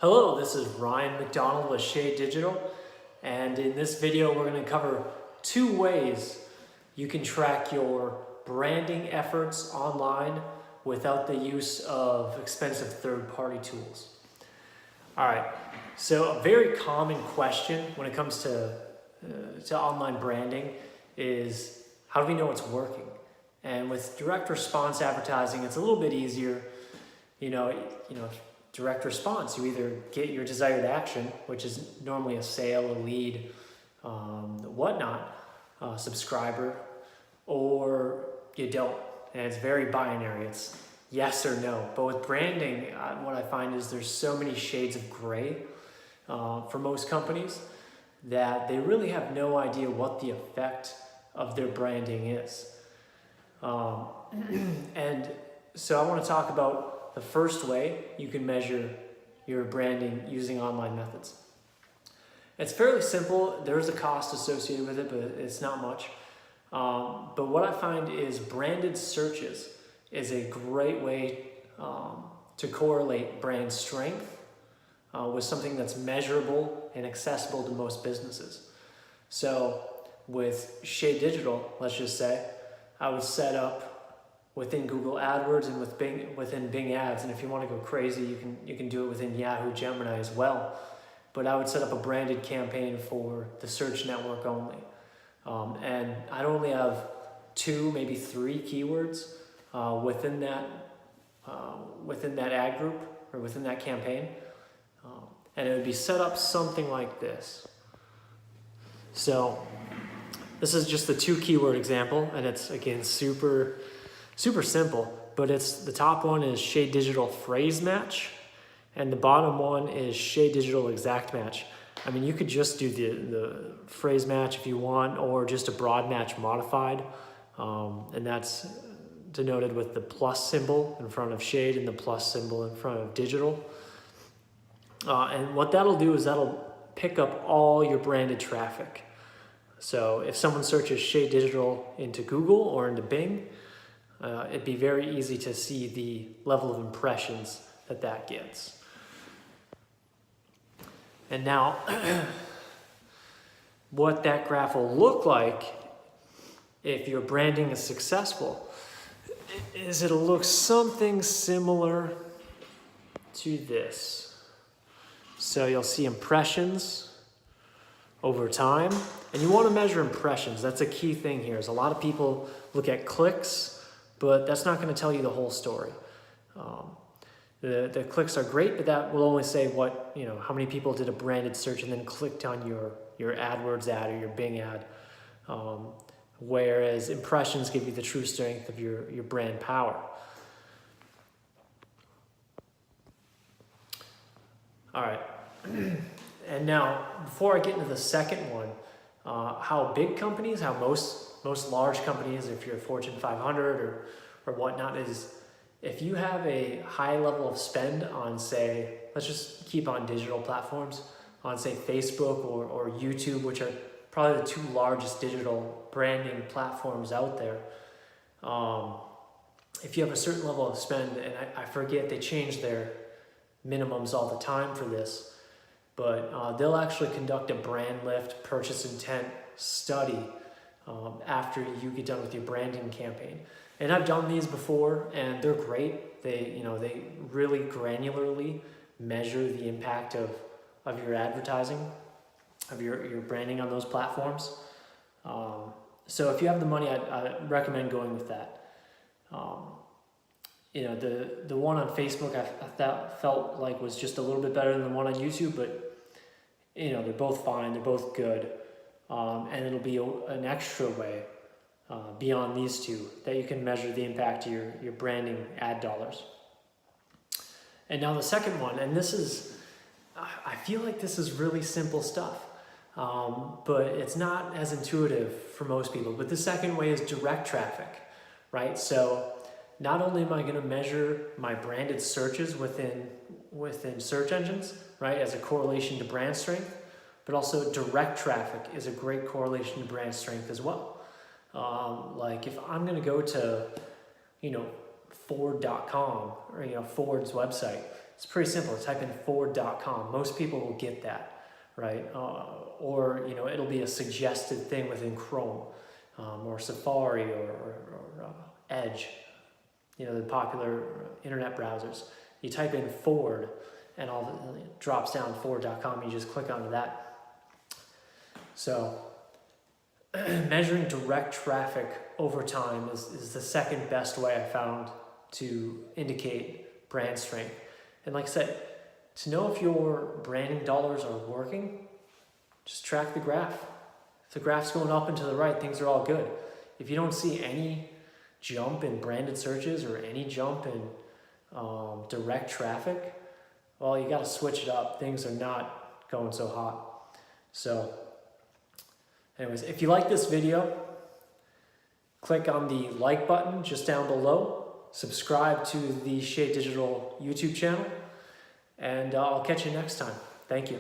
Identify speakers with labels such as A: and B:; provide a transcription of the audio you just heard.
A: Hello, this is Ryan McDonald with Shade Digital, and in this video we're going to cover 2 ways you can track your branding efforts online without the use of expensive third-party tools. Alright, so a very common question when it comes to online branding is, how do we know it's working? And with direct response advertising, it's a little bit easier. You know, direct response, you either get your desired action, which is normally a sale, a lead, whatnot, subscriber, or you don't. And it's very binary. It's yes or no. But with branding, what I find is there's so many shades of gray for most companies that they really have no idea what the effect of their branding is. And so I want to talk about the first way you can measure your branding using online methods. It's fairly simple. There's a cost associated with it, but it's not much. But what I find is branded searches is a great way to correlate brand strength with something that's measurable and accessible to most businesses. So with Shade Digital, let's just say, I would set up within Google AdWords and within Bing Ads, and if you want to go crazy, you can do it within Yahoo Gemini as well. But I would set up a branded campaign for the search network only, and I'd only have 2, maybe 3 keywords within that ad group or within that campaign, and it would be set up something like this. So this is just the 2 keyword example, and it's again super simple, but it's the top one is Shade Digital Phrase Match, and the bottom one is Shade Digital Exact Match. I mean, you could just do the phrase match if you want, or just a broad match modified, and that's denoted with the plus symbol in front of shade and the plus symbol in front of digital. And what that'll do is that'll pick up all your branded traffic. So if someone searches Shade Digital into Google or into Bing, it'd be very easy to see the level of impressions that gets. And now, what that graph will look like if your branding is successful is it'll look something similar to this. So you'll see impressions over time, and you want to measure impressions. That's a key thing here. Is a lot of people look at clicks, but that's not going to tell you the whole story. The clicks are great, but that will only say how many people did a branded search and then clicked on your AdWords ad or your Bing ad. Whereas impressions give you the true strength of your brand power. All right. And now, before I get into the second one, how big companies, how most large companies, if you're Fortune 500 or whatnot, is if you have a high level of spend on, say, let's just keep on digital platforms, on, say, Facebook or YouTube, which are probably the 2 largest digital branding platforms out there. If you have a certain level of spend, and I forget, they change their minimums all the time for this, but they'll actually conduct a brand lift purchase intent study after you get done with your branding campaign. And I've done these before, and they're great. They really granularly measure the impact of your advertising, of your branding on those platforms. So if you have the money, I recommend going with that. The one on Facebook I felt like was just a little bit better than the one on YouTube, but they're both fine, they're both good, and it'll be an extra way beyond these 2 that you can measure the impact of your branding ad dollars. And now the second one, and this is, I feel like this is really simple stuff, but it's not as intuitive for most people. But the second way is direct traffic, right? So not only am I going to measure my branded searches within search engines, right, as a correlation to brand strength, but also direct traffic is a great correlation to brand strength as well. Like if I'm going to go to, Ford.com or, Ford's website, It's pretty simple. Type in Ford.com. Most people will get that, right? Or it'll be a suggested thing within Chrome or Safari or Edge, the popular internet browsers. You type in Ford and it drops down Ford.com. You just click onto that. So measuring direct traffic over time is the second best way I found to indicate brand strength. And like I said, to know if your branding dollars are working, just track the graph. If the graph's going up and to the right, things are all good. If you don't see any jump in branded searches or any jump in direct traffic, well, you got to switch it up. Things are not going so hot. So anyways, if you like this video, click on the like button just down below. Subscribe to the Shea Digital YouTube channel, and I'll catch you next time. Thank you.